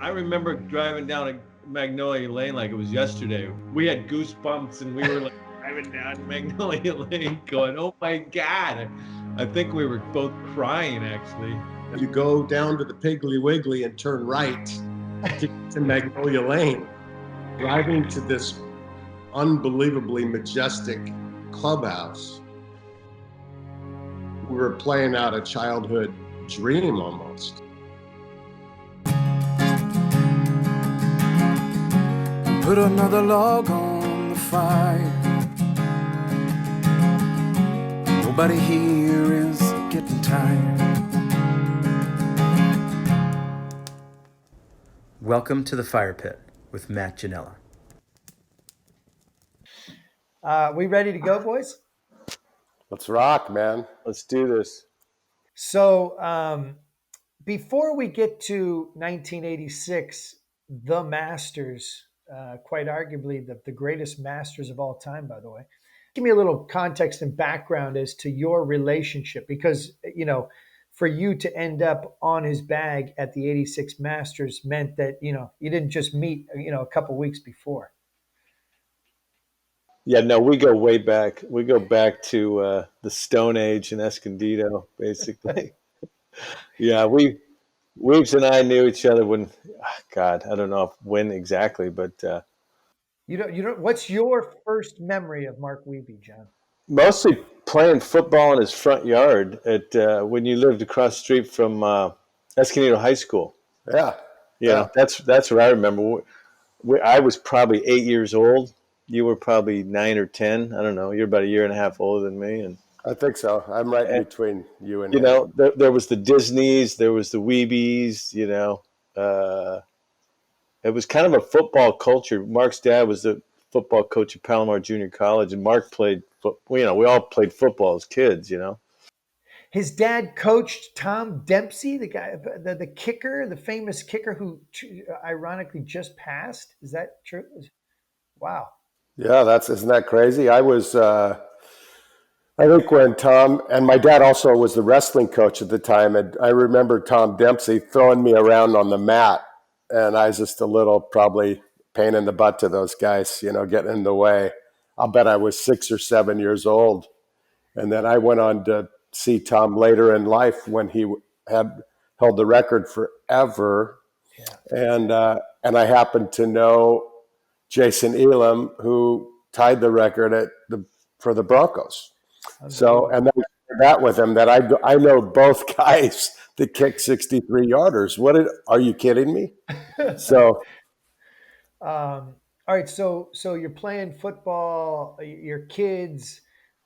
I remember driving down a Magnolia Lane like it was yesterday. We had goosebumps and we were like driving down Magnolia Lane going, oh my God. I think we were both crying actually. You go down to the Piggly Wiggly and turn right to Magnolia Lane, driving to this unbelievably majestic clubhouse. We were playing out a childhood dream almost. Put another log on the fire. Nobody here is getting tired. Welcome to the Fire Pit with Matt Ginella. We ready to go, boys? Let's rock, man. Let's do this. So before we get to 1986, the Masters, quite arguably the greatest Masters of all time, by the way. Give me a little context and background as to your relationship, because, you know, for you to end up on his bag at the 86 Masters meant that, you know, you didn't just meet, you know, a couple weeks before. Yeah, no, we go way back. We go back to the Stone Age in Escondido, basically. Yeah, Weaves and I knew each other when, God, I don't know when exactly, but You don't. What's your first memory of Mark Wiebe, John? mostly playing football in his front yard at when you lived across the street from Escondido High School. Yeah. You know, that's what I remember. I was probably 8 years old. You were probably 9 or 10. I don't know. You're about a year and a half older than me, and I think so. I'm right in between you and you him. know, there was the Disneys, there was the Weebies. You know, it was kind of a football culture. Mark's dad was the football coach at Palomar Junior College, and Mark played. You know, we all played football as kids. You know, His dad coached Tom Dempsey, the guy, the kicker, the famous kicker who ironically just passed. Is that true? Wow. Yeah, isn't that crazy? I think when Tom, and my dad also was the wrestling coach at the time, and I remember Tom Dempsey throwing me around on the mat, and I was just a little probably pain in the butt to those guys, you know, getting in the way. I'll bet I was 6 or 7 years old. And then I went on to see Tom later in life when he had held the record forever. Yeah. And I happened to know Jason Elam, who tied the record for the Broncos. So, and then that with him that I know both guys that kick 63 yarders. Are you kidding me? So, all right. So you're playing football. Your kids.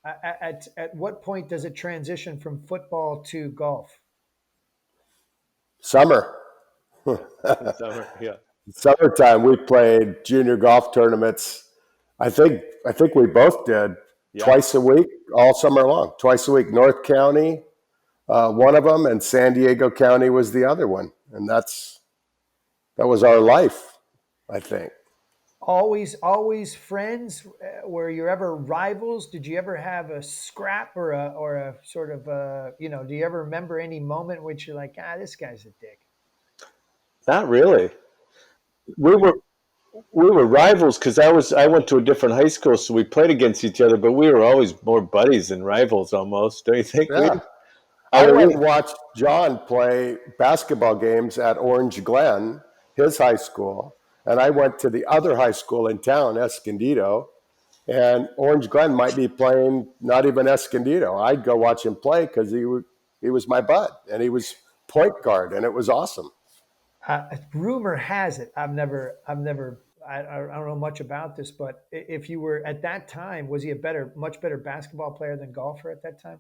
At what point does it transition from football to golf? Summer. summer, yeah. Summertime, we played junior golf tournaments. I think we both did twice a week, all summer long. Twice a week. North County, one of them, and San Diego County was the other one. And that was our life, I think. Always friends. Were you ever rivals? Did you ever have a scrap or a sort of you know? Do you ever remember any moment in which you're like, this guy's a dick? Not really. We were rivals because I went to a different high school, so we played against each other. But we were always more buddies than rivals, almost. Don't you think? Yeah. I went and watched John play basketball games at Orange Glen, his high school, and I went to the other high school in town, Escondido, and Orange Glen might be playing not even Escondido. I'd go watch him play because he was my bud, and he was point guard, and it was awesome. Rumor has it, I don't know much about this, but if you were at that time, was he a much better basketball player than golfer at that time?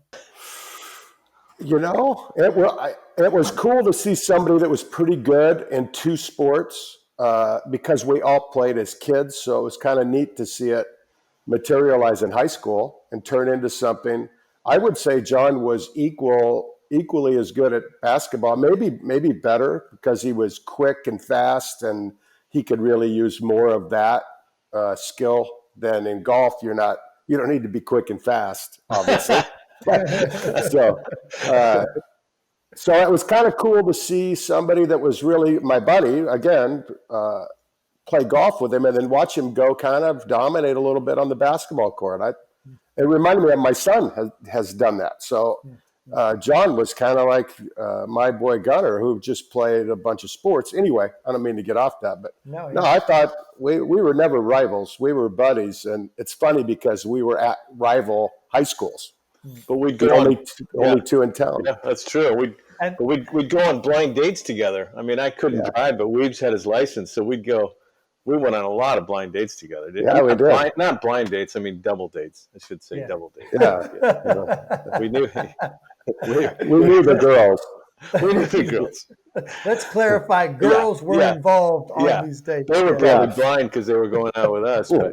You know, it was cool to see somebody that was pretty good in two sports because we all played as kids. So it was kind of neat to see it materialize in high school and turn into something. I would say John was equally as good at basketball, maybe better because he was quick and fast and he could really use more of that skill than in golf. You don't need to be quick and fast, obviously. So it was kind of cool to see somebody that was really my buddy again, play golf with him, and then watch him go kind of dominate a little bit on the basketball court. It reminded me of my son has done that. So John was kind of like my boy Gunner, who just played a bunch of sports. Anyway, I don't mean to get off that, but no, I thought we were never rivals. We were buddies, and it's funny because we were at rival high schools, but we'd the go only two in town. Yeah, that's true. We'd go on blind dates together. I mean, I couldn't drive, but Weebs had his license, so we'd go. We went on a lot of blind dates together. We did. Not blind dates. I mean, double dates. I should say double dates. Yeah. We knew. We knew the girls. We knew the girls. Let's clarify. Girls were involved on these dates. They were probably blind because they were going out with us. But,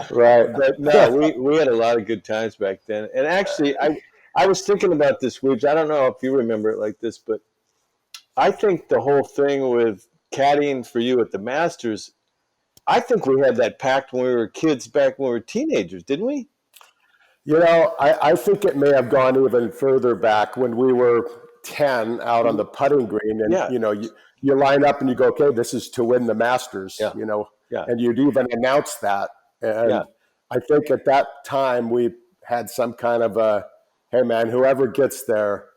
Right. But no, we had a lot of good times back then. And actually, I was thinking about this, Weebs. I don't know if you remember it like this, but I think the whole thing with caddying for you at the Masters, I think we had that pact when we were kids back when we were teenagers, didn't we? I think it may have gone even further back when we were 10 out on the putting green, and you line up and you go, okay, this is to win the Masters, and you'd even announce that. And I think at that time we had some kind of a, hey man, whoever gets there,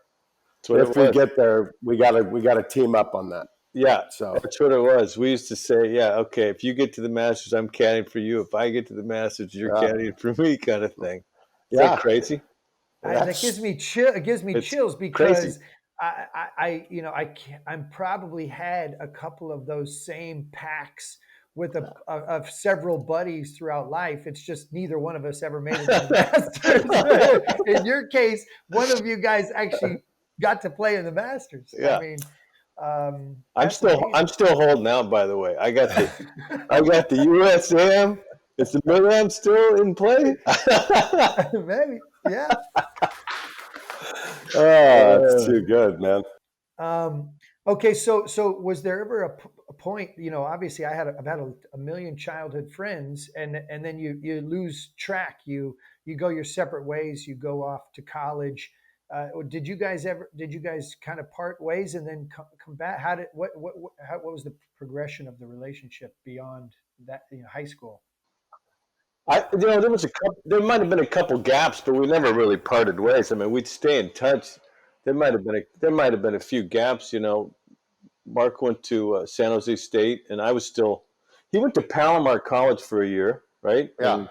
if we get there, we gotta team up on that. Yeah, so that's what it was. We used to say, okay, if you get to the Masters, I'm caddying for you. If I get to the Masters, you're caddying for me, kind of thing. Is that crazy? That gives me chills because I'm probably had a couple of those same packs with of several buddies throughout life. It's just neither one of us ever made it to the Masters. In your case, one of you guys actually got to play in the Masters. Yeah. I mean, I'm still holding out. By the way, I got the USM. Is the Mid-Am still in play? Maybe, yeah. Oh, that's too good, man. Okay, so was there ever a point? Obviously, I've had a million childhood friends, and then you lose track. You go your separate ways. You go off to college. Did you guys kind of part ways and then come back? What was the progression of the relationship beyond that? High school. There might have been a couple gaps, but we never really parted ways. I mean, we'd stay in touch. There might have been a few gaps. Mark went to San Jose State, and he went to Palomar College for a year, right? Yeah.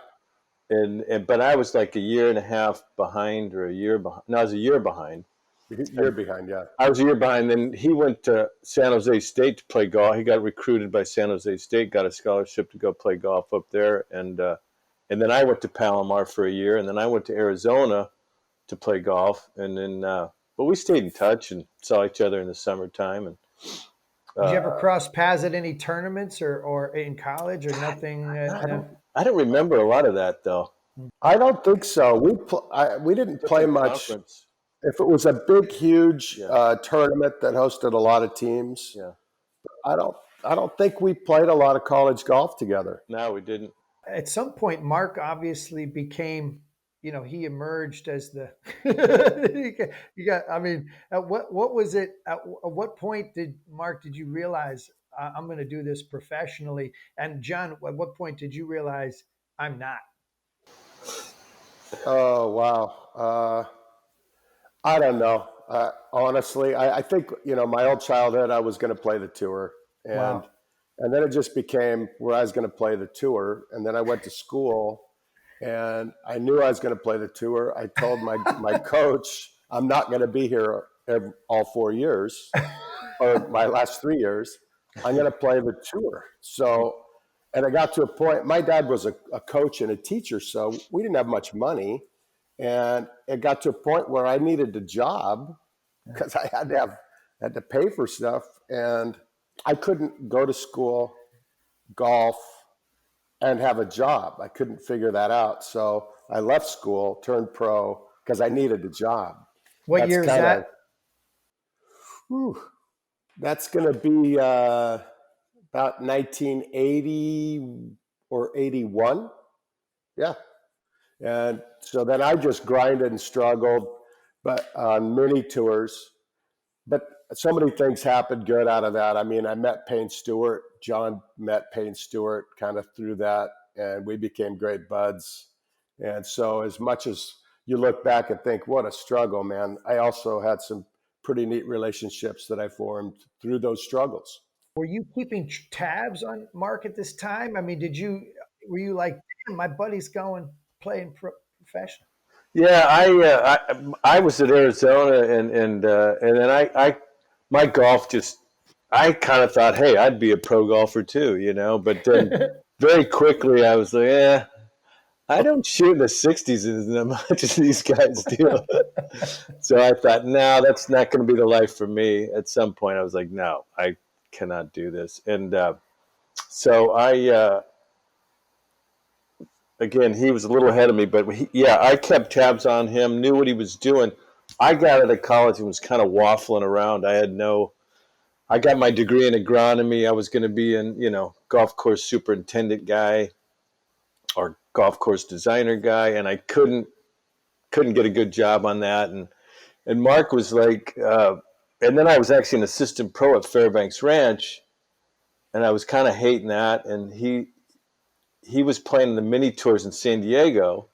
But I was like a year and a half behind, or a year behind. No, I was a year behind. You're behind, yeah. I was a year behind. Then he went to San Jose State to play golf. He got recruited by San Jose State, got a scholarship to go play golf up there, and then I went to Palomar for a year, and then I went to Arizona to play golf, and then but we stayed in touch and saw each other in the summertime. And did you ever cross paths at any tournaments or in college or nothing? I don't remember a lot of that though. I don't think so. We didn't play much. Conference. If it was a big, huge tournament that hosted a lot of teams, I don't think we played a lot of college golf together. No, we didn't. At some point, Mark obviously became, he emerged as the. At what was it? At what point did you realize I'm going to do this professionally? And John, at what point did you realize I'm not? Oh wow. I don't know. Honestly, I think, my old childhood, I was going to play the tour. And then it just became where I was going to play the tour. And then I went to school and I knew I was going to play the tour. I told my coach, I'm not going to be here all 4 years or my last 3 years. I'm going to play the tour. So, and I got to a point, my dad was a coach and a teacher, so we didn't have much money. And it got to a point where I needed a job because I had to pay for stuff, and I couldn't go to school, golf, and have a job. I couldn't figure that out. So I left school, turned pro because I needed a job. What year is that? That's going to be about 1980 or 81. Yeah. And so then I just grinded and struggled, but on mini tours. But so many things happened good out of that. I mean, I met Payne Stewart. John met Payne Stewart kind of through that, and we became great buds. And so, as much as you look back and think, what a struggle, man, I also had some pretty neat relationships that I formed through those struggles. Were you keeping tabs on Mark at this time? I mean, were you like, damn, my buddy's going playing professional? Yeah, I was at Arizona, and then my golf just, I kind of thought, hey, I'd be a pro golfer too, you know. But then very quickly I was like, I don't shoot in the 60s as much as these guys do. So I thought, no, that's not going to be the life for me. At some point, I was like, no, I cannot do this. And so again, he was a little ahead of me, but I kept tabs on him, knew what he was doing. I got out of college and was kind of waffling around. I got my degree in agronomy. I was going to be golf course superintendent guy or golf course designer guy, and I couldn't get a good job on that. And Mark was like, and then I was actually an assistant pro at Fairbanks Ranch, and I was kind of hating that. And he was playing the mini tours in San Diego,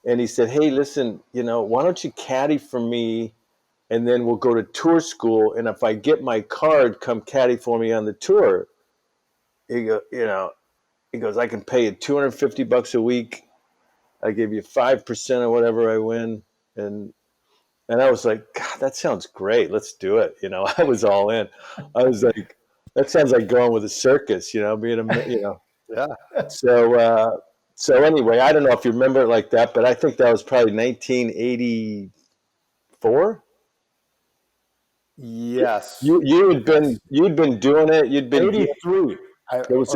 and he said, hey, listen, why don't you caddy for me, and then we'll go to tour school, and if I get my card, come caddy for me on the tour. He goes, I can pay you $250 a week. I give you 5% of whatever I win. And I was like, God, that sounds great. Let's do it. I was all in. I was like, that sounds like going with a circus, Yeah. So anyway, I don't know if you remember it like that, but I think that was probably 1984. Yes. You'd been doing it. You'd been 83. It was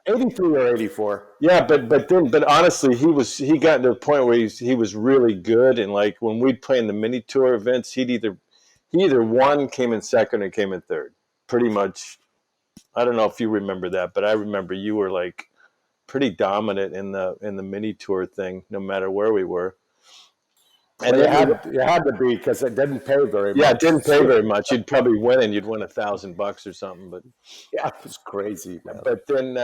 83 or 84. Yeah, but honestly, he got to a point where he was really good, and like when we'd play in the mini tour events, he either won, came in second, or came in third. Pretty much. I don't know if you remember that, but I remember you were like pretty dominant in the mini tour thing, no matter where we were. And you had to be, because it didn't pay very much. Yeah, it didn't pay very much. You'd probably win, and you'd win $1,000 or something. But yeah, it was crazy, man. But then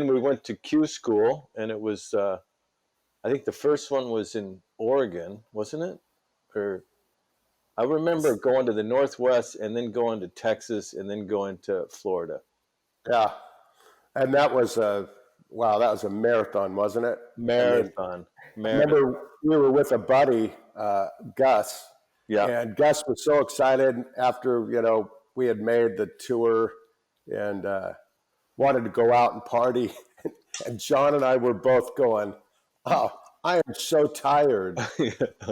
we went to Q school, and it was I think the first one was in Oregon, wasn't it? Or I remember going to the Northwest, and then going to Texas, and then going to Florida. Yeah, and that was a marathon, wasn't it? Marathon. I remember we were with a buddy, Gus. Yeah. And Gus was so excited after, we had made the tour and wanted to go out and party. And John and I were both going, oh, I am so tired.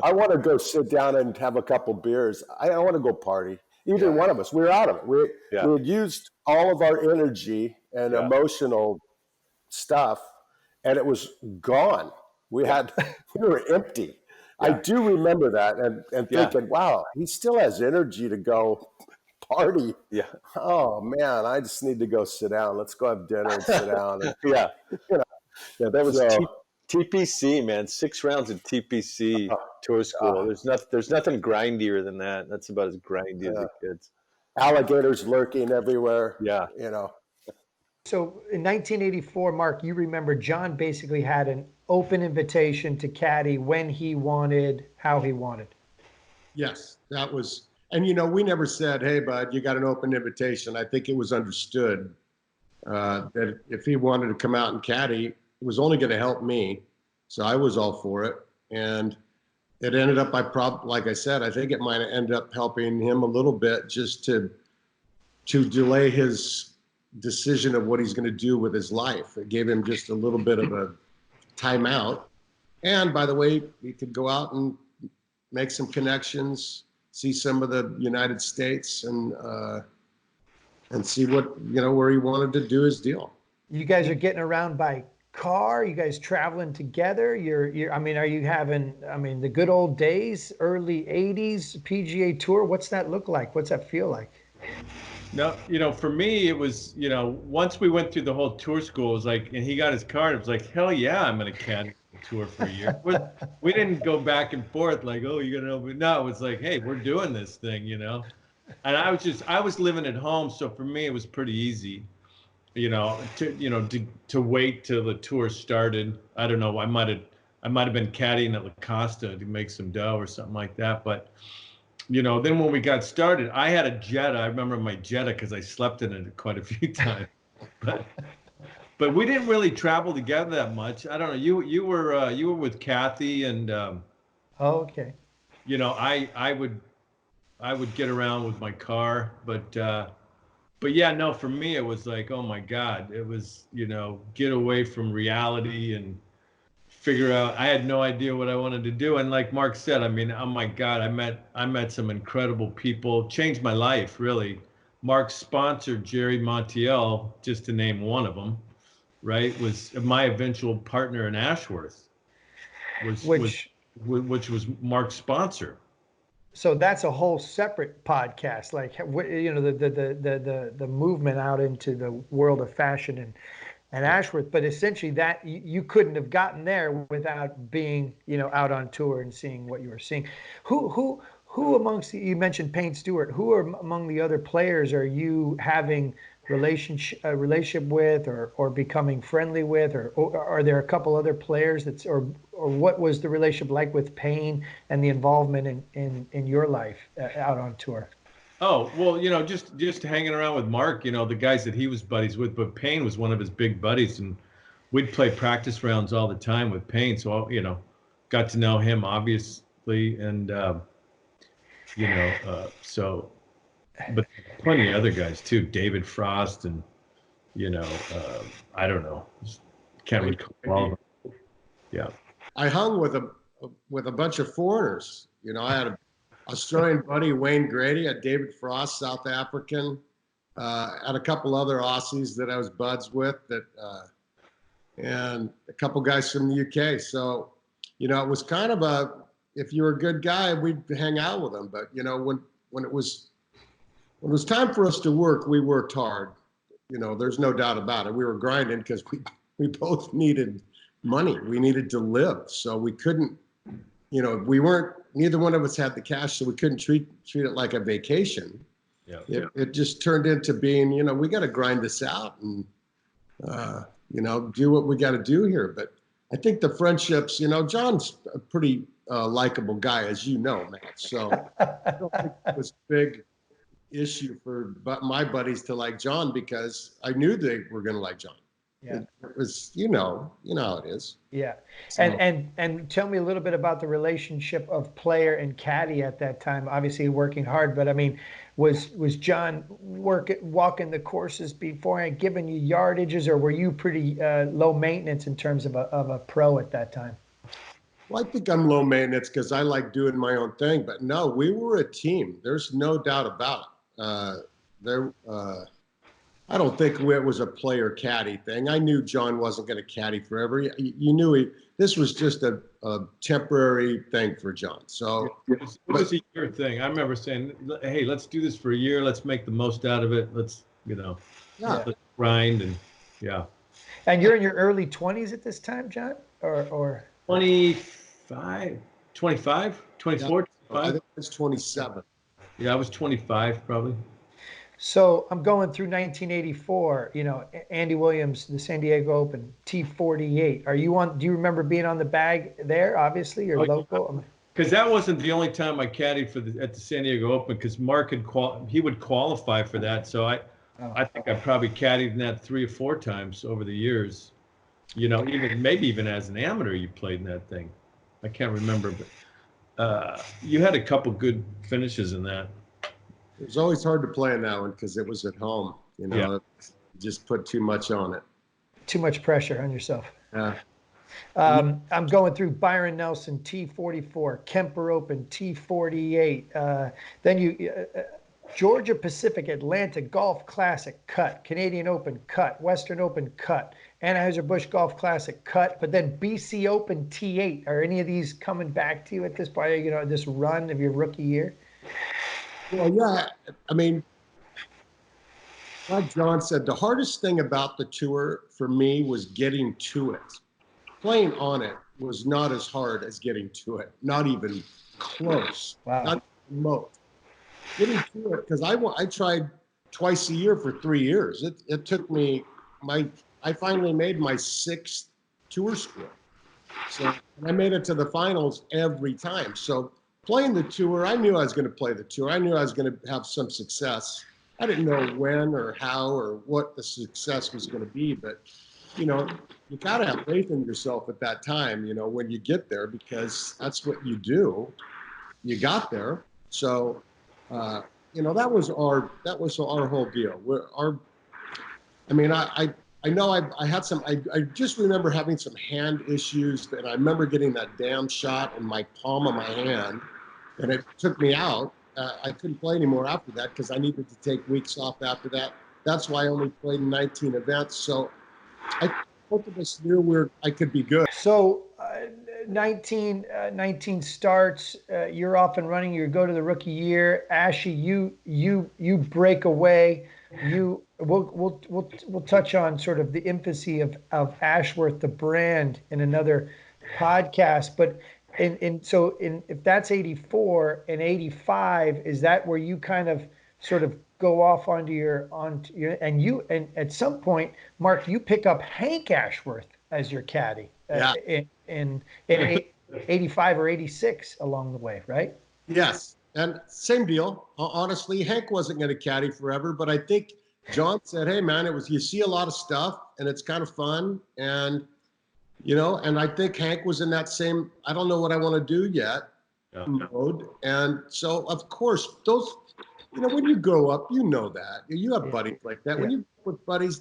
I want to go sit down and have a couple beers. I don't want to go party. Either one of us. We were out of it. We had used all of our energy and emotional stuff, and it was gone. We were empty. I do remember that and thinking, wow, he still has energy to go party. Yeah. Oh man, I just need to go sit down. Let's go have dinner and sit down. And, yeah, that was TPC, man. 6 rounds of TPC tour school. There's nothing grindier than that. That's about as grindy as it gets. Alligators lurking everywhere. Yeah. So in 1984, Mark, you remember John basically had an open invitation to caddy when he wanted, how he wanted. Yes, that was, and we never said, hey, bud, you got an open invitation. I think it was understood that if he wanted to come out and caddy, it was only going to help me. So I was all for it. And it ended up, like I said, I think it might have ended up helping him a little bit just to delay his decision of what he's going to do with his life. It gave him just a little bit of a timeout. And by the way, he could go out and make some connections, see some of the United States, and see what, where he wanted to do his deal. You guys are getting around by car? You guys traveling together? Are you having, the good old days, early 80s PGA Tour? What's that look like? What's that feel like? No, for me, it was, once we went through the whole tour school, it was like, and he got his card, it was like, hell yeah, I'm going to caddy. tour for a year. We didn't go back and forth like, oh, you're gonna open. No, it was like, hey, we're doing this thing, you know. And I was living at home, so for me it was pretty easy, to wait till the tour started. I don't know. I might have been caddying at Augusta to make some dough or something like that. But then when we got started, I had a Jetta. I remember my Jetta because I slept in it quite a few times. But we didn't really travel together that much. I don't know. You were with Kathy, and Oh, okay. I would get around with my car, but yeah, no, for me it was like, oh my God, it was get away from reality and figure out. I had no idea what I wanted to do, and like Mark said, I mean, oh my God, I met some incredible people, changed my life really. Mark's sponsor, Jerry Montiel, just to name one of them, right, was my eventual partner in Ashworth, Which which was Mark's sponsor. so that's a whole separate podcast. Like the movement out into the world of fashion and Ashworth. But essentially, that you couldn't have gotten there without being out on tour and seeing what you were seeing. Who amongst you mentioned Payne Stewart? Who are among the other players are you having a relationship with or becoming friendly with, or are there a couple other players or what was the relationship like with Payne and the involvement in your life out on tour? Oh, well, just hanging around with Mark, the guys that he was buddies with, but Payne was one of his big buddies, and we'd play practice rounds all the time with Payne. So, got to know him obviously, and so, but plenty of other guys too, David Frost, and I don't know, can't recall all of them. Yeah. I hung with a bunch of foreigners. I had an Australian buddy, Wayne Grady, a David Frost, South African, had a couple other Aussies that I was buds with, and a couple guys from the UK. So, it was kind of if you were a good guy, we'd hang out with them. But when it was time for us to work, we worked hard. There's no doubt about it. We were grinding because we both needed money. We needed to live. So we couldn't, neither one of us had the cash, so we couldn't treat it like a vacation. Yeah. It just turned into being, we got to grind this out and, do what we got to do here. But I think the friendships, John's a pretty likable guy, as you know, Matt. So I don't think it was a big issue for my buddies to like John because I knew they were going to like John. Yeah. It was, how it is. Yeah. So, And tell me a little bit about the relationship of player and caddy at that time. Obviously working hard, but I mean, was John walking the courses beforehand, giving you yardages, or were you pretty low maintenance in terms of a pro at that time? well, I think I'm low maintenance because I like doing my own thing. But no, we were a team. There's no doubt about it. I don't think it was a player caddy thing. I knew John wasn't going to caddy forever. You knew this was just a temporary thing for John. So it was a year thing. I remember saying, hey, let's do this for a year. Let's make the most out of it. Let's, let's grind and yeah. And you're in your early 20s at this time, John? Or 25, 24, I 25? think it was 27. Yeah, I was 25 probably. So I'm going through 1984, Andy Williams, the San Diego Open, T48. Do you remember being on the bag there, obviously, you're local? Because that wasn't the only time I caddied at the San Diego Open, because Mark he would qualify for that. So I think I probably caddied in that 3 or 4 times over the years. Even as an amateur, you played in that thing. I can't remember, but you had a couple good finishes in that. It was always hard to play in that one because it was at home. Just put too much on it. Too much pressure on yourself. Yeah. I'm going through Byron Nelson, T44, Kemper Open, T48. Then Georgia Pacific Atlanta Golf Classic, cut. Canadian Open, cut. Western Open, cut. Anheuser-Busch Golf Classic, cut. But then BC Open, T8. Are any of these coming back to you at this point, this run of your rookie year? Well, yeah. I mean, like John said, the hardest thing about the tour for me was getting to it. Playing on it, was not as hard as getting to it. Not even close. Wow. Not remote. Getting to it, because I tried twice a year for 3 years. It took me I finally made my 6th tour score. So I made it to the finals every time. So playing the tour, I knew I was going to play the tour. I knew I was going to have some success. I didn't know when or how or what the success was going to be, but you got to have faith in yourself at that time, when you get there, because that's what you do. You got there. So, that was our whole deal. I know I had some, I just remember having some hand issues, and I remember getting that damn shot in my palm of my hand, and it took me out. I couldn't play anymore after that because I needed to take weeks off after that. That's why I only played in 19 events. So both of us knew I could be good. So 19 starts, you're off and running. You go to the rookie year. Ashy, you break away. We'll touch on sort of the infancy of Ashworth, the brand, in another podcast. But if that's 84 and 85, is that where you kind of sort of go off onto your and at some point, Mark, you pick up Hank Ashworth as your caddy in 85 or 86 along the way, right? Yes. And same deal. Honestly, Hank wasn't going to caddy forever, but I think John said, "Hey man, you see a lot of stuff and it's kind of fun." And, and I think Hank was in that same, I don't know what I want to do yet mode. And so of course those, when you grow up, that you have buddies like that. When you grow up with buddies,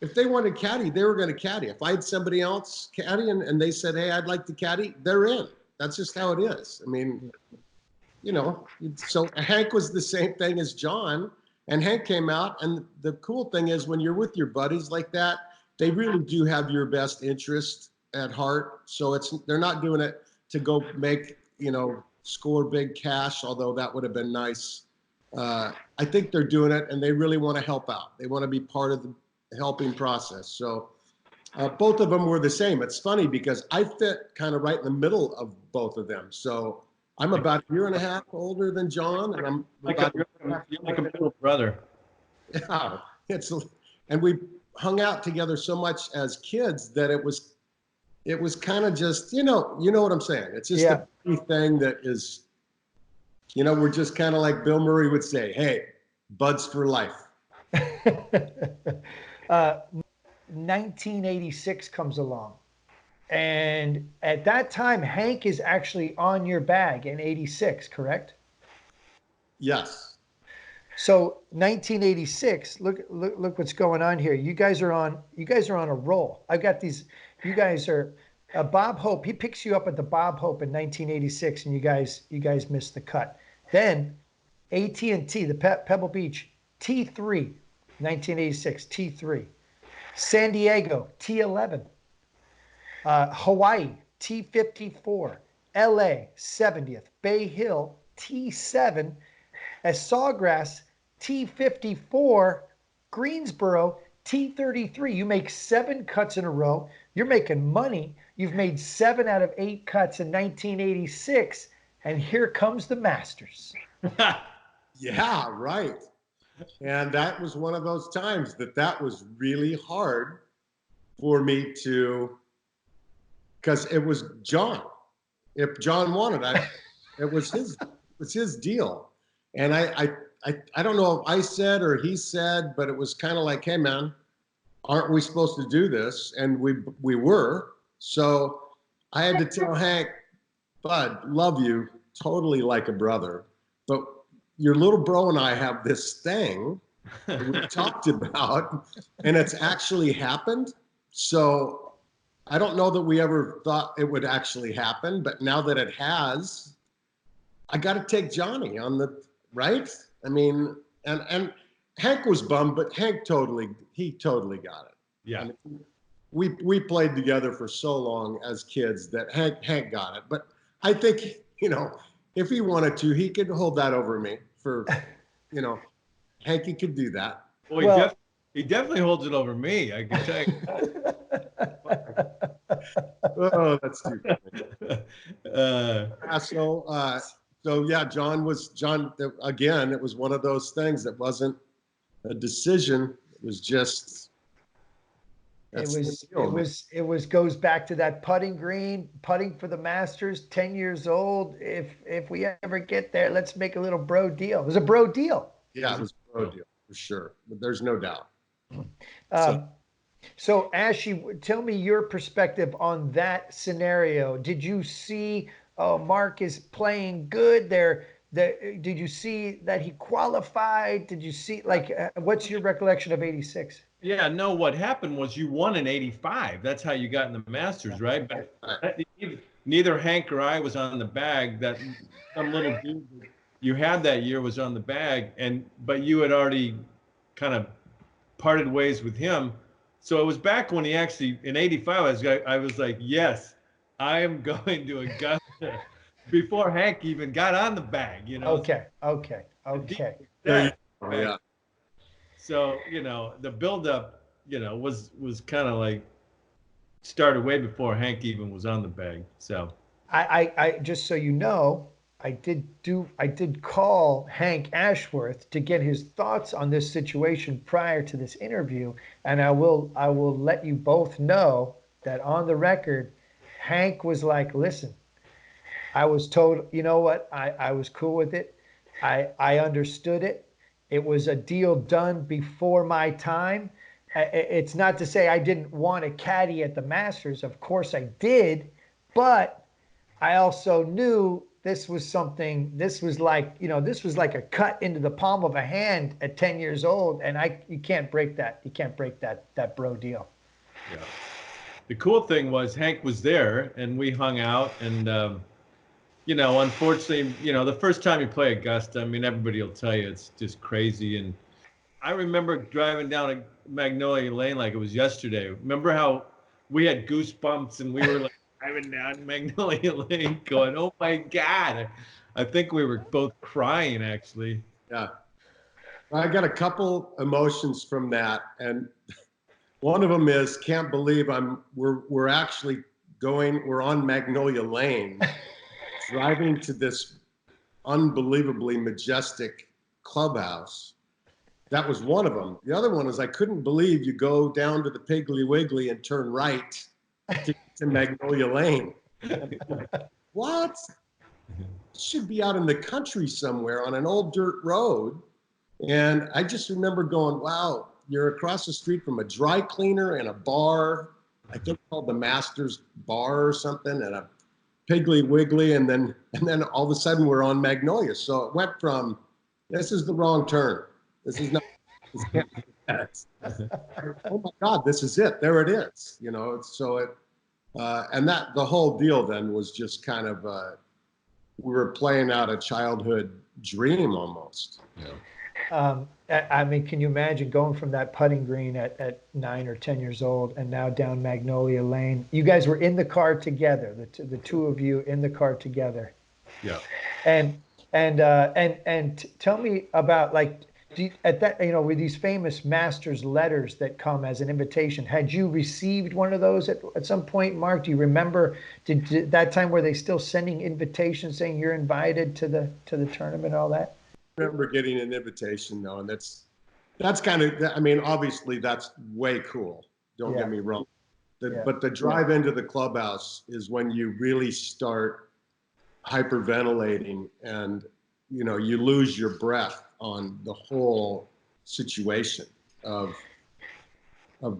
if they wanted caddy, they were going to caddy. If I had somebody else caddy and they said, "Hey, I'd like to caddy," they're in. That's just how it is. I mean, so Hank was the same thing as John, and Hank came out. And the cool thing is when you're with your buddies like that, they really do have your best interest at heart. So they're not doing it to go make, score big cash, although that would have been nice. I think they're doing it and they really want to help out. They want to be part of the helping process. So both of them were the same. It's funny because I fit kind of right in the middle of both of them. So I'm about a year and a half older than John, and I'm you're like a middle brother. Yeah, and we hung out together so much as kids that it was kind of just, you know what I'm saying. It's just a thing that is, we're just kind of like Bill Murray would say, "Hey, buds for life." 1986 comes along. And at that time, Hank is actually on your bag in 86, correct? Yes. So 1986, look what's going on here. You guys are on a roll. I've got these, you guys are Bob Hope, he picks you up at the Bob Hope in 1986 and you guys missed the cut. Then AT&T, the Pebble Beach, T3, 1986, T3. San Diego, T11. Hawaii, T54. LA, 70th. Bay Hill, T7. As Sawgrass, T54. Greensboro, T33. You make 7 cuts in a row. You're making money. You've made 7 out of 8 cuts in 1986. And here comes the Masters. Yeah, right. And that was one of those times that was really hard for me to, because it was John. If John wanted, it was his deal. And I don't know if I said or he said, but it was kind of like, "Hey man, aren't we supposed to do this?" And we were. So I had to tell Hank, "Bud, love you totally like a brother, but your little bro and I have this thing that we talked about, and it's actually happened. So I don't know that we ever thought it would actually happen, but now that it has, I got to take Johnny on the right." I mean, and Hank was bummed, but Hank totally got it. Yeah. I mean, we played together for so long as kids that Hank got it. But I think, if he wanted to, he could hold that over me for, Hanky could do that. Well, he definitely holds it over me, I can tell you. Oh, that's too funny. uh, So yeah, John. Again, it was one of those things that wasn't a decision. It was just. It was goes back to that putting green, putting for the Masters, 10 years old. If we ever get there, let's make a little bro deal. It was a bro deal. Yeah, it was a pro deal for sure. But there's no doubt. So Ashy, tell me your perspective on that scenario. Did you see Mark is playing good there? Did you see that he qualified? Did you see what's your recollection of '86? yeah, no, what happened was you won in '85. That's how you got in the Masters, right? But neither Hank or I was on the bag. That some little dude you had that year was on the bag, but you had already kind of parted ways with him. So it was back when he actually in '85. I was like, yes, I am going to Augusta before Hank even got on the bag. Okay. Yeah. So the buildup, was kind of like started way before Hank even was on the bag. So I just so you know, I did call Hank Ashworth to get his thoughts on this situation prior to this interview, and I will let you both know that on the record, Hank was like, listen, I was told, you know what, I was cool with it. I understood it. It was a deal done before my time. It's not to say I didn't want a caddy at the Masters. Of course I did, but I also knew this was like a cut into the palm of a hand at 10 years old. And you can't break that. You can't break that bro deal. yeah. The cool thing was Hank was there and we hung out and, unfortunately, the first time you play Augusta, I mean, everybody will tell you it's just crazy. And I remember driving down a Magnolia Lane like it was yesterday. Remember how we had goosebumps and we were like driving down Magnolia Lane going, oh my God. I think we were both crying actually. Yeah. I got a couple emotions from that. And one of them is can't believe we're actually we're on Magnolia Lane driving to this unbelievably majestic clubhouse. That was one of them. The other one is I couldn't believe you go down to the Piggly Wiggly and turn right to Magnolia Lane. What? Should be out in the country somewhere on an old dirt road. And I just remember going, wow, you're across the street from a dry cleaner and a bar, I think called the Masters Bar or something, and a Piggly Wiggly, and then all of a sudden we're on Magnolia. So it went from, this is the wrong turn. This is not, this can't be that. Oh my God, this is it. There it is. And that the whole deal then was just kind of, we were playing out a childhood dream almost. Yeah. I mean, can you imagine going from that putting green at 9 or 10 years old and now down Magnolia Lane? You guys were in the car together, the two of you in the car together. Yeah. And tell me about with these famous Masters letters that come as an invitation, had you received one of those at some point, Mark? Do you remember? Did that time were they still sending invitations saying you're invited to the tournament and all that? I remember getting an invitation though, and that's kind of, I mean, obviously that's way cool. Don't get me wrong. But the drive into the clubhouse is when you really start hyperventilating and, you lose your breath on the whole situation of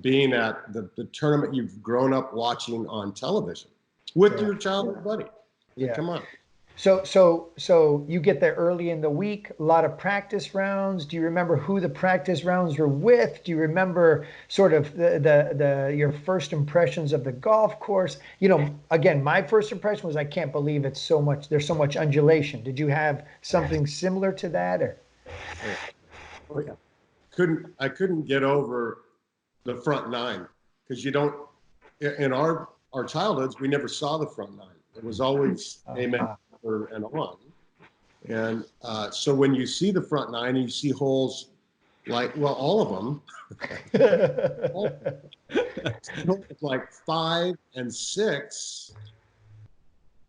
being at the tournament you've grown up watching on television with your childhood buddy. Yeah. Come on. So you get there early in the week, a lot of practice rounds. Do you remember who the practice rounds were with? Do you remember sort of your first impressions of the golf course? Again, my first impression was I can't believe there's so much undulation. Did you have something similar to that or? Oh yeah. I couldn't get over the front nine because in our childhoods we never saw the front nine. It was always amen and on. And so when you see the front nine, you see holes like, well, all of them, like 5 and 6,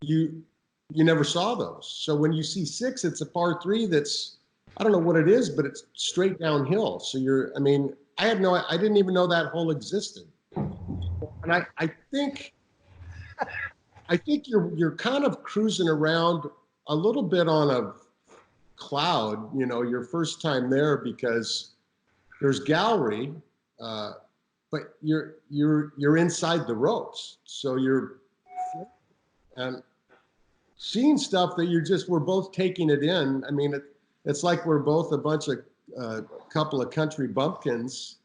you never saw those. So when you see 6, it's a par 3 that's, I don't know what it is, but it's straight downhill. So I mean, I didn't even know that hole existed. And I think you're kind of cruising around a little bit on a cloud, your first time there, because there's gallery, but you're inside the ropes, so you're and seeing stuff that we're both taking it in. I mean, it's like we're both a bunch of couple of country bumpkins,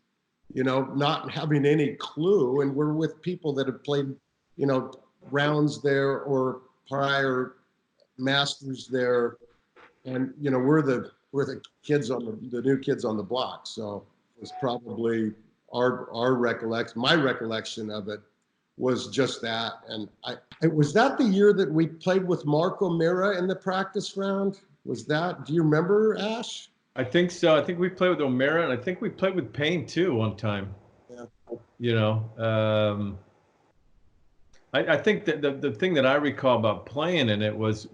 not having any clue, and we're with people that have played, rounds there or prior masters there, and we're the kids the new kids on the block. So it was probably my recollection of it was just that. And was that the year that we played with Mark O'Meara in the practice round? Do you remember, Ash? I think so. I think we played with O'Meara, and I think we played with Payne too one time. Yeah. I think that the thing that I recall about playing in it was,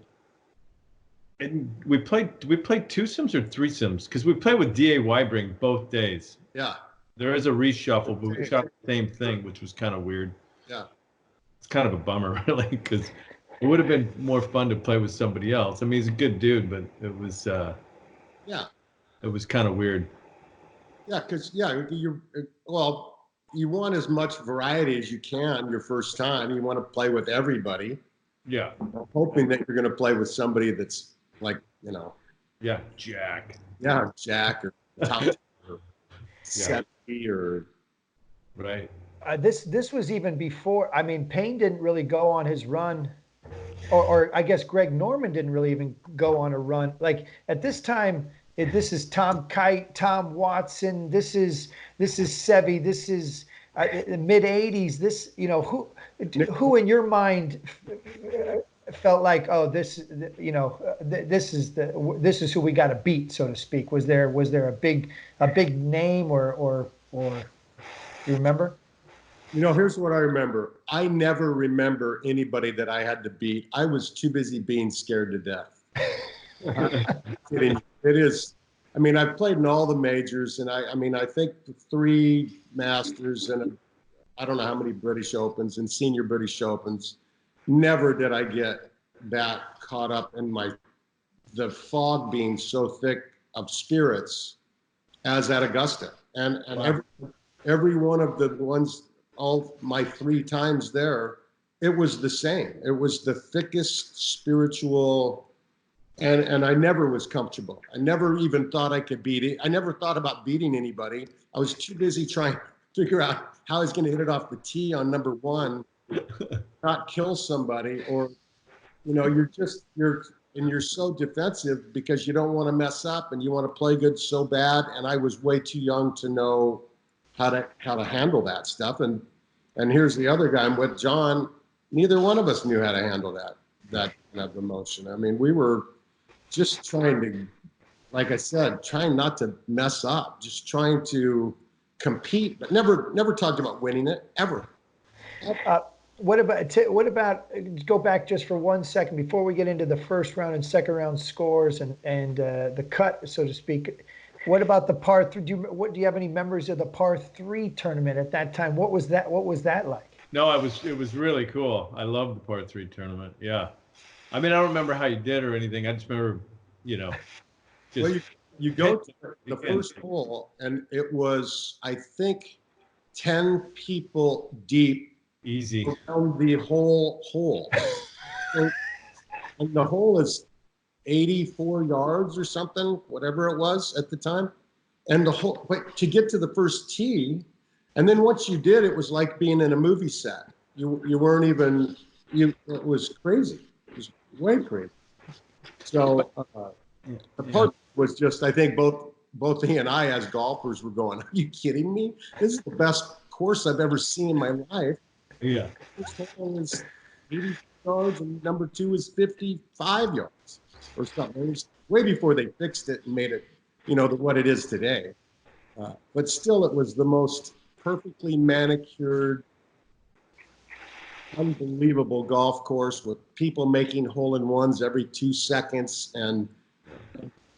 we played twosomes or threesomes, because we played with D.A. Weibring both days. Yeah. There is a reshuffle, but we shot the same thing, which was kind of weird. Yeah. It's kind of a bummer, really, because it would have been more fun to play with somebody else. I mean, he's a good dude, but it was it was kind of weird. Yeah, because you want as much variety as you can your first time. You want to play with everybody. Yeah. Hoping that you're going to play with somebody that's like, Yeah, Jack. Yeah, Jack or Tom or Seppi or. Right. This was even before. I mean, Payne didn't really go on his run, or I guess Greg Norman didn't really even go on a run. Like at this time, this is Tom Kite, Tom Watson. This is Seve. This is mid '80s. This who in your mind felt like, oh, this is who we got to beat, so to speak? Was there a big name or you remember? Here's what I remember. I never remember anybody that I had to beat. I was too busy being scared to death. It is. I mean, I've played in all the majors, and I think 3 Masters and I don't know how many British Opens and senior British Opens. Never did I get that caught up in the fog being so thick of spirits as at Augusta. And wow. every one of the ones, all my 3 times there, it was the same. It was the thickest spiritual, and I never was comfortable. I never even thought I could beat it. I never thought about beating anybody. I was too busy trying to figure out how I was going to hit it off the tee on number 1, not kill somebody, or, you're so defensive because you don't want to mess up and you want to play good so bad. And I was way too young to know how to handle that stuff. And here's the other guy I'm with, John. Neither one of us knew how to handle that kind of emotion. I mean, we were just trying to, like I said, trying not to mess up, just trying to compete, but never talked about winning it ever. What about go back just for 1 second before we get into the first round and second round scores and the cut, so to speak? What about the par 3? Do you have any memories of the par 3 tournament at that time? What was that like? No, it was really cool. I love the par 3 tournament. Yeah. I mean, I don't remember how you did or anything. I just remember, just. Well, you go to the first hole, and it was, I think, 10 people deep. Easy. Around the whole hole. And the hole is 84 yards or something, whatever it was at the time. And to get to the first tee, and then once you did, it was like being in a movie set. You weren't even, it was crazy. It was way crazy. So the part was just, I think both he and I as golfers were going, are you kidding me? This is the best course I've ever seen in my life. Yeah. First hole is 80 yards and number 2 is 55 yards or something. It was way before they fixed it and made it, what it is today. But still, it was the most perfectly manicured, unbelievable golf course with people making hole-in-ones every 2 seconds. And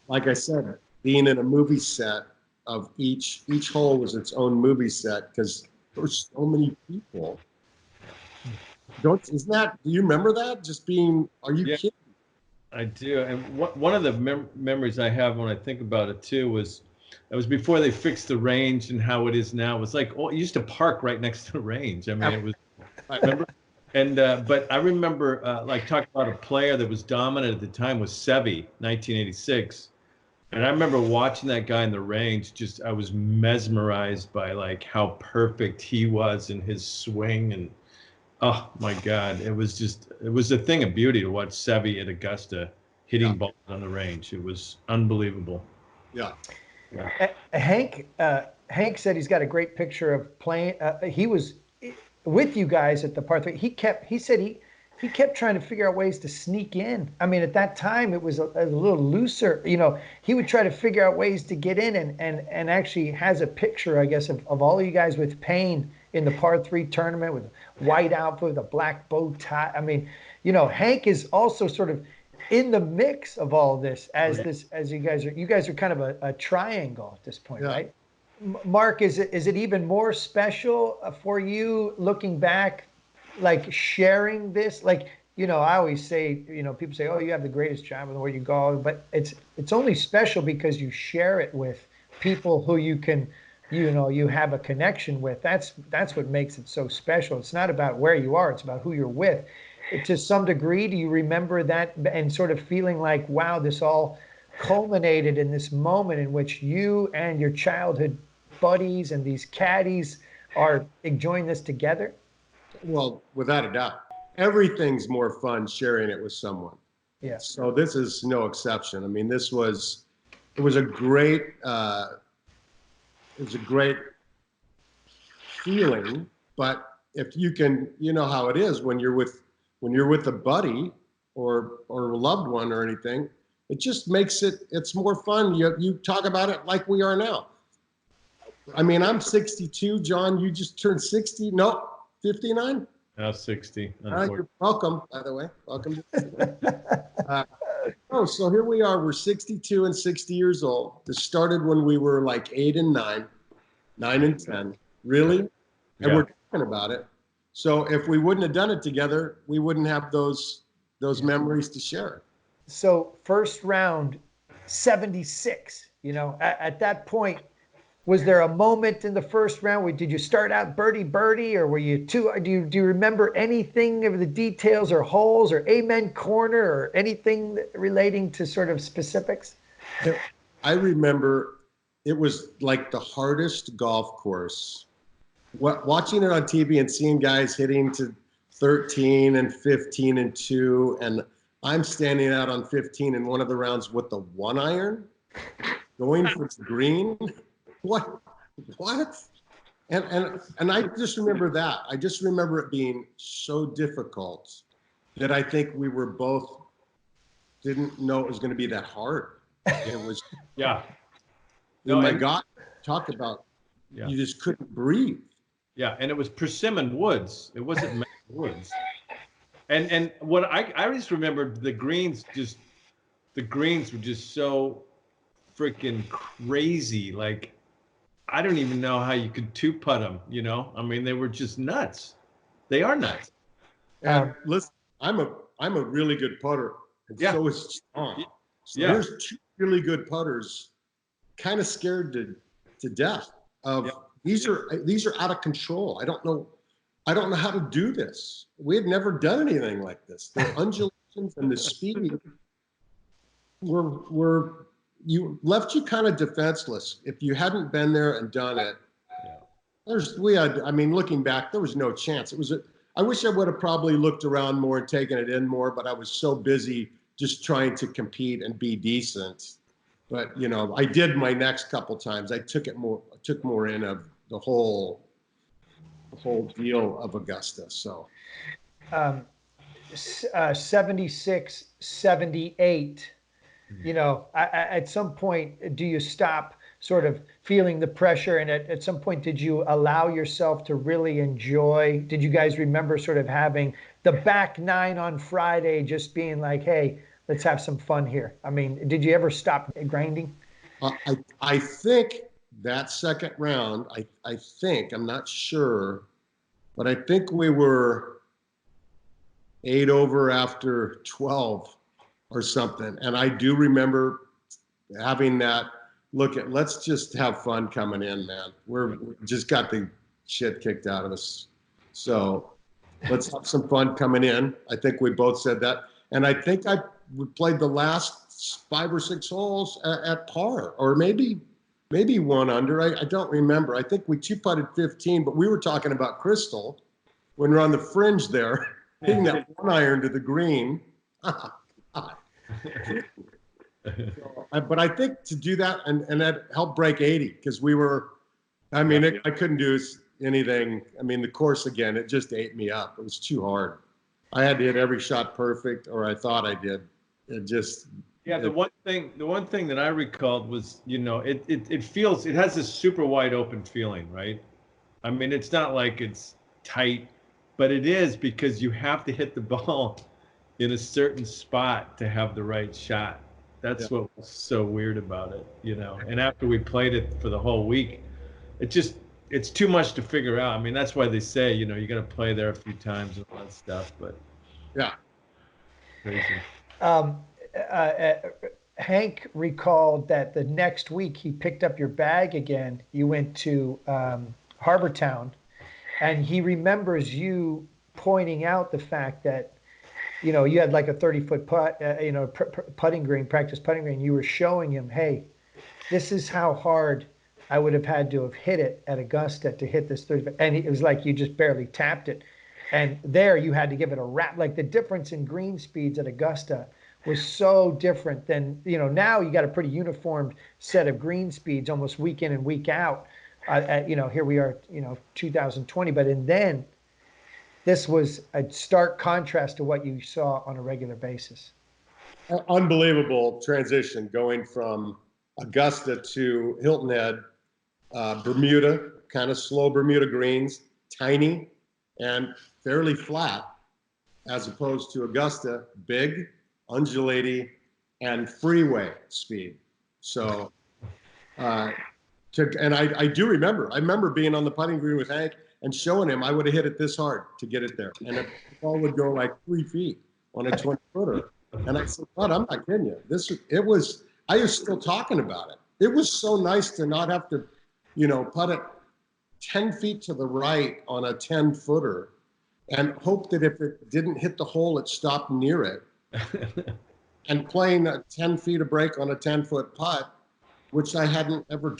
like I said, being in a movie set of each hole was its own movie set because there were so many people. Do you remember that? Just being, are you Yeah. kidding? I do, and one of the memories I have when I think about it too was it was before they fixed the range and how it is now. It was like, oh, you used to park right next to the range. I mean, it was. Remember? And but I remember like talking about a player that was dominant at the time was Seve, 1986, and I remember watching that guy in the range. Just I was mesmerized by like how perfect he was in his swing, and oh my God, it was a thing of beauty to watch Seve at Augusta hitting balls on the range. It was unbelievable. Yeah. Hank said he's got a great picture of playing. He was with you guys at the par three. He said he kept trying to figure out ways to sneak in. I mean, at that time it was a little looser. You know, he would try to figure out ways to get in, and actually has a picture, I guess, of all of you guys with Payne in the par three tournament with a white outfit with a black bow tie. I mean, you know, Hank is also sort of in the mix of all this as you guys are kind of a triangle at this point, right? Mark, is it even more special for you looking back, like sharing this? Like, you know, I always say, you know, people say, oh, you have the greatest job in the world, you go, but it's only special because you share it with people who you can, you know, you have a connection with. That's what makes it so special. It's not about where you are, it's about who you're with. To some degree, do you remember that and sort of feeling like, wow, this all culminated in this moment in which you and your childhood buddies and these caddies are enjoying this together? Well, without a doubt, everything's more fun sharing it with someone. Yeah. So this is no exception. I mean, it was a great, feeling. But if you can, you know how it is when you're with a buddy or a loved one or anything, it just makes it's more fun. You talk about it like we are now. I mean, I'm 62. John, you just turned 60. No, 59. Now 60. You're welcome, by the way. Welcome. So here we are. We're 62 and 60 years old. This started when we were like 8 and 9 and 10. Really? And we're talking about it. So if we wouldn't have done it together, we wouldn't have those memories to share. So first round, 76, you know, at that point, was there a moment in the first round where did you start out birdie, or were you two? Do you remember anything of the details or holes or amen corner or anything relating to sort of specifics? I remember it was like the hardest golf course. Watching it on TV and seeing guys hitting to 13 and 15 and 2, and I'm standing out on 15 in one of the rounds with the 1-iron, going for the green. What? And I just remember that. I just remember it being so difficult that I think we were both didn't know it was going to be that hard. It was. Yeah. Oh my God! Talk about you just couldn't breathe. Yeah, and it was persimmon woods. It wasn't woods. And what I just remember the greens were just so freaking crazy. Like, I don't even know how you could two-putt them, you know? I mean, they were just nuts. They are nuts. And listen, I'm a really good putter, and so is John. So there's two really good putters, kind of scared to death of these are out of control. I don't know how to do this. We had never done anything like this. The undulations and the speed were left you kind of defenseless if you hadn't been there and done it. Looking back, there was no chance. I wish I would have probably looked around more and taken it in more, but I was so busy just trying to compete and be decent. But you know, I did my next couple times. I took more in of the whole deal of Augusta. So 76, 78, you know, at some point, do you stop sort of feeling the pressure? And at some point, did you allow yourself to really enjoy? Did you guys remember sort of having the back nine on Friday, just being like, hey, let's have some fun here? I mean, did you ever stop grinding? I think that second round, I think, I'm not sure, but I think we were 8 over after 12 or something. And I do remember having that look at, let's just have fun coming in, man. We just got the shit kicked out of us. So let's have some fun coming in. I think we both said that. And I think we played the last 5 or 6 holes at par, or maybe 1 under. I don't remember. I think we 2-putted 15, but we were talking about Crystal when we're on the fringe there, hitting that 1 iron to the green. But I think to do that, and that helped break 80, because we were, I mean, I couldn't do anything. I mean, the course, again, it just ate me up. It was too hard. I had to hit every shot perfect, or I thought I did. It just... Yeah, the one thing that I recalled was, you know, it has this super wide open feeling, right? I mean, it's not like it's tight, but it is, because you have to hit the ball in a certain spot to have the right shot. That's what was so weird about it, you know. And after we played it for the whole week, it's too much to figure out. I mean, that's why they say, you know, you got to play there a few times and all that stuff. But yeah, crazy. Hank recalled that the next week he picked up your bag again. You went to Harbor Town, and he remembers you pointing out the fact that, you know, you had like a 30-foot putt, putting green, practice putting green. You were showing him, hey, this is how hard I would have had to have hit it at Augusta to hit this 30. And it was like you just barely tapped it. And there you had to give it a wrap. Like the difference in green speeds at Augusta was so different than, you know, now you got a pretty uniformed set of green speeds almost week in and week out. You know, here we are, you know, 2020. But then this was a stark contrast to what you saw on a regular basis. Unbelievable transition going from Augusta to Hilton Head, Bermuda, kind of slow Bermuda greens, tiny and fairly flat, as opposed to Augusta, big, undulating, and freeway speed. So, and I do remember, I remember being on the putting green with Hank and showing him I would have hit it this hard to get it there. And the ball would go like 3 feet on a 20-footer. And I said, "Bud, I'm not kidding you. I was still talking about it. It was so nice to not have to, you know, putt it 10 feet to the right on a 10-footer and hope that if it didn't hit the hole, it stopped near it. And playing 10 feet of break on a 10-foot putt, which I hadn't ever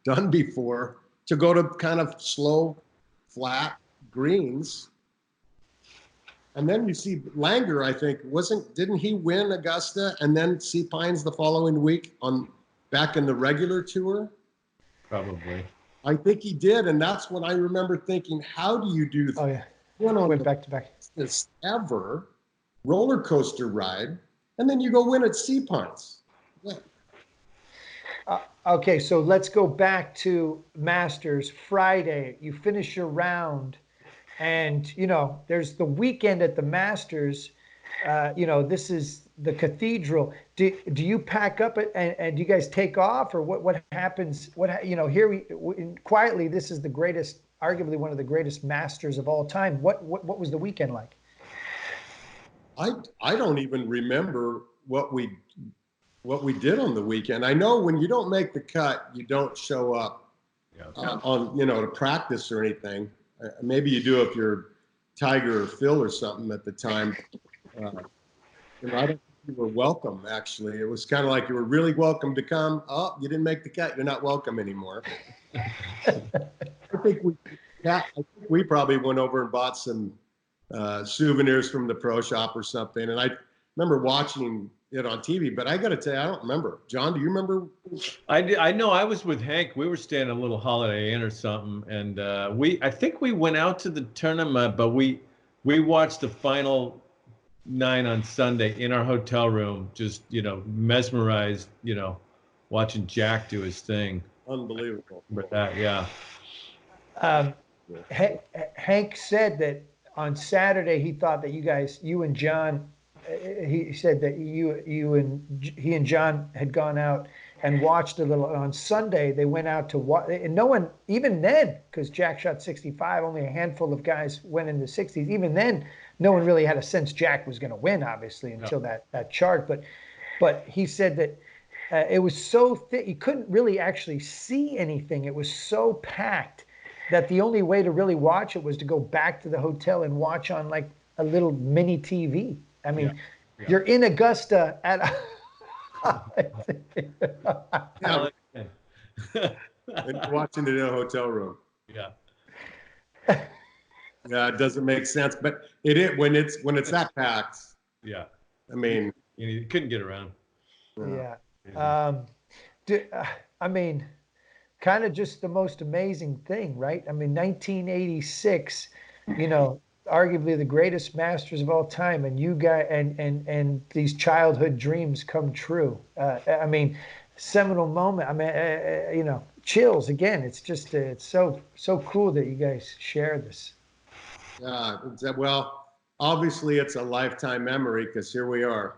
done before, to go to kind of slow, flat greens. And then you see Langer, I think, didn't he win Augusta and then Sea Pines the following week back in the regular tour? Probably. I think he did, and that's when I remember thinking, how do you do Oh yeah, went back to back. This ever roller coaster ride, and then you go win at Sea Pines. Yeah. Okay, so let's go back to Masters Friday. You finish your round, and you know there's the weekend at the Masters. You know, this is the cathedral. Do you pack up and do you guys take off, or what happens? You know, here quietly, this is the greatest, arguably one of the greatest Masters of all time. What was the weekend like? I don't even remember what we did on the weekend. I know when you don't make the cut, you don't show up on, you know, to practice or anything. Maybe you do if you're Tiger or Phil or something at the time. You know, I don't think you were welcome, actually. It was kind of like you were really welcome to come. Oh, you didn't make the cut. You're not welcome anymore. I think we probably went over and bought some souvenirs from the pro shop or something. And I remember watching it on TV, but I got to tell you, I don't remember. John, do you remember? I know I was with Hank. We were staying at a little Holiday Inn or something, and I think we went out to the tournament, but we watched the final 9 on Sunday in our hotel room, just, you know, mesmerized, you know, watching Jack do his thing. Unbelievable. For that, yeah. Hank said that on Saturday he thought that you and John, he said that he and John had gone out and watched a little. On Sunday they went out to watch, and no one, even then, because Jack shot 65, only a handful of guys went in the 60s. Even then, no one really had a sense Jack was going to win, obviously, until that chart. But he said that it was so thick he couldn't really actually see anything. It was so packed that the only way to really watch it was to go back to the hotel and watch on like a little mini TV. I mean, you're in Augusta at Yeah. And watching it in a hotel room. Yeah. Yeah, it doesn't make sense, but it is when it's that packed. Yeah. I mean, You couldn't get around. Yeah. I mean, kind of just the most amazing thing, right? I mean, 1986, arguably the greatest Masters of all time, and you guys and these childhood dreams come true. I mean, seminal moment. I mean, chills again. It's just it's so cool that you guys share this. yeah. Well, obviously it's a lifetime memory because here we are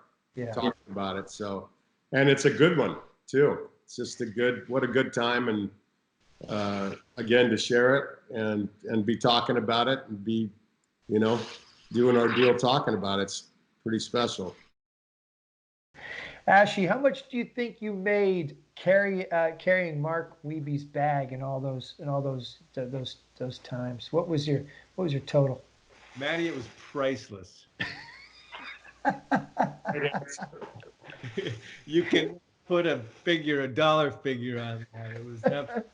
talking about it. So, and it's a good one too. It's just what a good time, and again, to share it and be talking about it and be, doing our deal talking about it. It's pretty special. Ashy, how much do you think you made carrying Mark Wiebe's bag and all those times? What was your total? Matty, it was priceless. You can put a dollar figure on that. It was absolutely.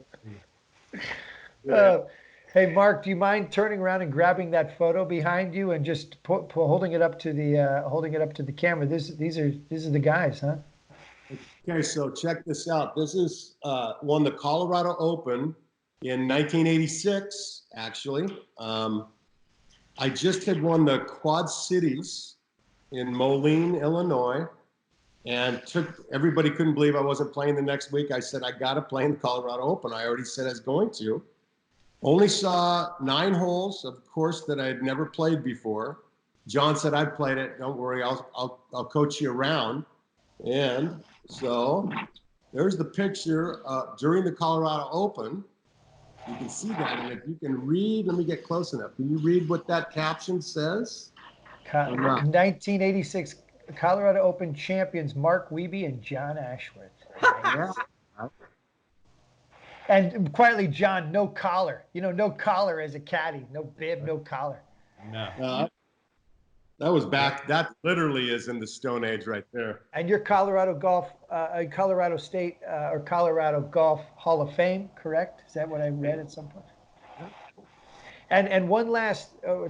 Hey, Mark, do you mind turning around and grabbing that photo behind you and just holding it up to the camera? These are the guys, huh? Okay, so check this out. This is won the Colorado Open in 1986. Actually, I just had won the Quad Cities in Moline, Illinois, and everybody couldn't believe I wasn't playing the next week. I said I got to play in the Colorado Open. I already said I was going to. Only saw 9 holes, of course, that I had never played before. John said, I've played it. Don't worry, I'll coach you around. And so there's the picture during the Colorado Open. You can see that. And if you can read, let me get close enough. Can you read what that caption says? 1986 Colorado Open champions Mark Wiebe and John Ashworth. Yeah. And quietly, John, no collar. No collar as a caddy. No bib, no collar. No. That was back. That literally is in the Stone Age right there. And your Colorado State or Colorado Golf Hall of Fame, correct? Is that what I read at some point? And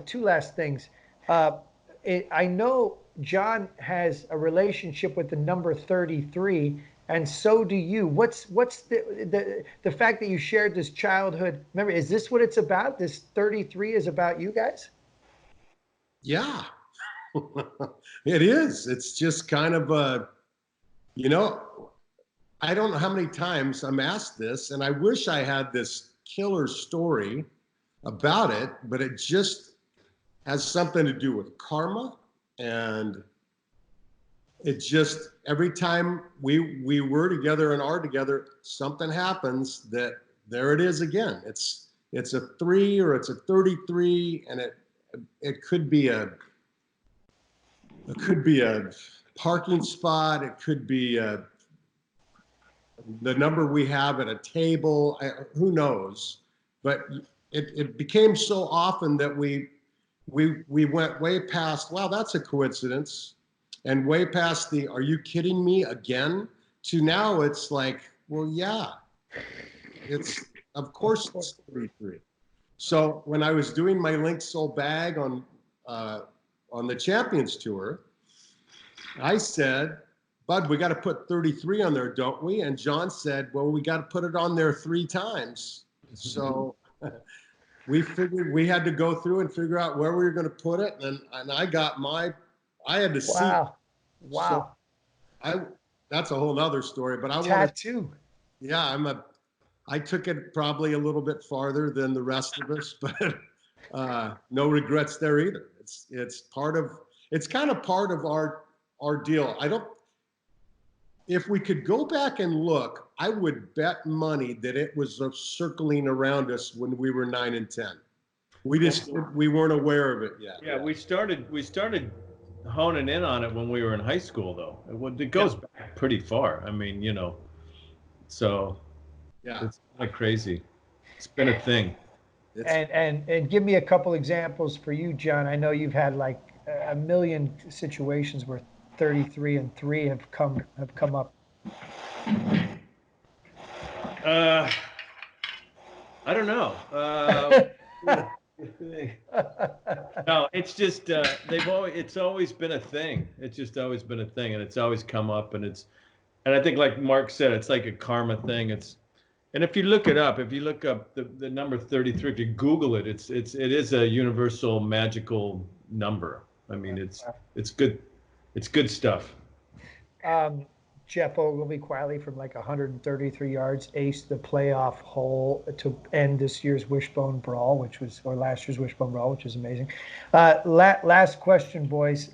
two last things. I know John has a relationship with the number 33. And so do you. What's the fact that you shared this childhood memory? Is this what it's about? This 33 is about you guys? Yeah, it is. It's just kind of I don't know how many times I'm asked this, and I wish I had this killer story about it, but it just has something to do with karma. And it just, every time we were together and are together, something happens that there it is again. It's a 3 or it's a 33, and it could be a parking spot. It could be the number we have at a table. Who knows? But it became so often that we went way past, wow, that's a coincidence. And way past the, are you kidding me again? To now it's like, well, yeah, of course it's 33. So when I was doing my Link Soul bag on the Champions Tour, I said, Bud, we got to put 33 on there, don't we? And John said, well, we got to put it on there 3 times. So we figured we had to go through and figure out where we were going to put it. And I got I had to see. Wow. So that's a whole nother story, but I want tattoo. Yeah, I took it probably a little bit farther than the rest of us, but no regrets there either. It's kind of part of our deal. If we could go back and look, I would bet money that it was circling around us when we were 9 and 10. We weren't aware of it yet. Yeah, we started honing in on it when we were in high school, though. It goes back pretty far. I mean, so Yeah, it's kind of crazy. It's been a thing. And give me a couple examples for you, John. I know you've had like a million situations where 33 and 3 have come up. I don't know. No, it's just it's always been a thing. It's just always been a thing, and it's always come up, and I think, like Mark said, it's like a karma thing. And if you look it up, if you look up the number 33, if you Google it, it is a universal magical number. I mean, it's good. It's good stuff. Jeff Ogilvy quietly from like 133 yards aced the playoff hole to end this year's Wishbone Brawl, or last year's Wishbone Brawl, which is amazing. Last question, boys.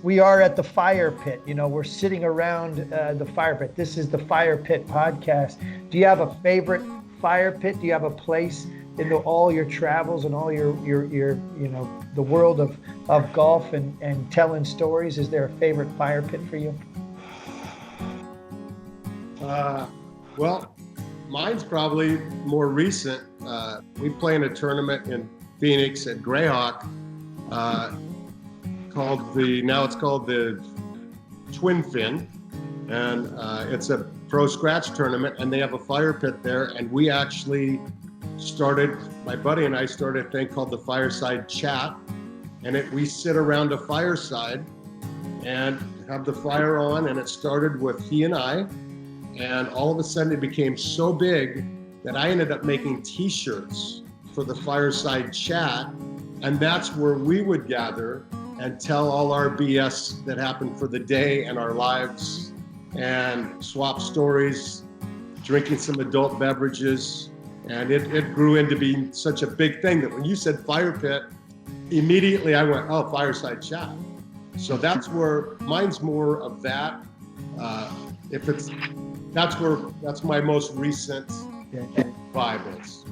We are at the fire pit. We're sitting around the fire pit. This is the Fire Pit podcast. Do you have a favorite fire pit? Do you have a place in all your travels and all your the world of golf and telling stories? Is there a favorite fire pit for you? Well, mine's probably more recent. We play in a tournament in Phoenix at Greyhawk, called the Twin Fin, and it's a pro scratch tournament, and they have a fire pit there, and we actually my buddy and I started a thing called the Fireside Chat, and we sit around a fireside and have the fire on, and it started with he and I, and all of a sudden it became so big that I ended up making t-shirts for the Fireside Chat, and that's where we would gather and tell all our BS that happened for the day and our lives, and swap stories, drinking some adult beverages. And it grew into being such a big thing that when you said fire pit, immediately I went, oh, Fireside Chat. So that's where mine's more of that. That's my most recent vibe is.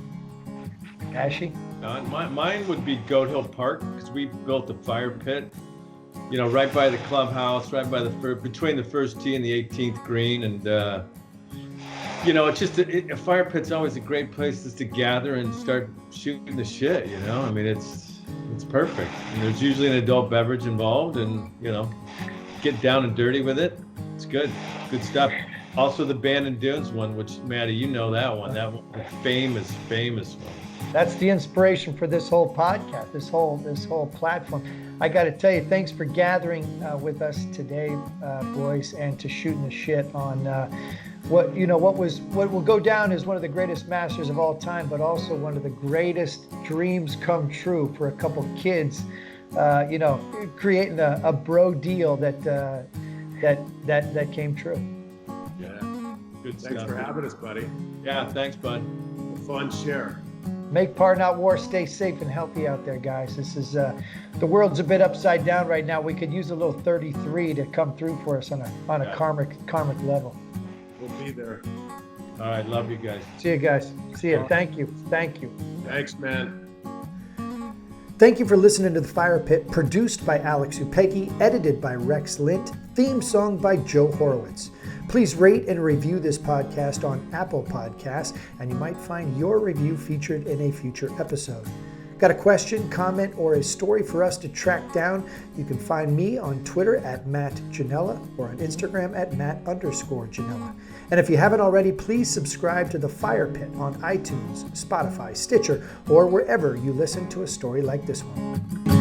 Ashy? Mine would be Goat Hill Park, because we built a fire pit, right by the clubhouse, right by between the first tee and the 18th green, and it's just a fire pit's always a great place just to gather and start shooting the shit. I mean, it's perfect. And there's usually an adult beverage involved, and get down and dirty with it. It's good stuff. Also, the Bandon Dunes one, which Matty, you know that one. That one, the famous one. That's the inspiration for this whole podcast, this whole platform. I got to tell you, thanks for gathering with us today, boys, and to shooting the shit on what will go down as one of the greatest Masters of all time, but also one of the greatest dreams come true for a couple kids. Creating a bro deal that came true. Yeah, good Thanks stuff. for having us, buddy. Yeah, thanks, bud. Fun share. Make par, not war. Stay safe and healthy out there, guys. This is the world's a bit upside down right now. We could use a little 33 to come through for us on a karmic level. We'll be there. All right, love you guys. See you guys. See you. Thank you. Thanks, man. Thank you for listening to The Fire Pit, produced by Alex Upeghi, edited by Rex Lint, theme song by Joe Horowitz. Please rate and review this podcast on Apple Podcasts, and you might find your review featured in a future episode. Got a question, comment, or a story for us to track down? You can find me on Twitter at Matt Ginella or on Instagram at Matt_Ginella. And if you haven't already, please subscribe to The Fire Pit on iTunes, Spotify, Stitcher, or wherever you listen to a story like this one.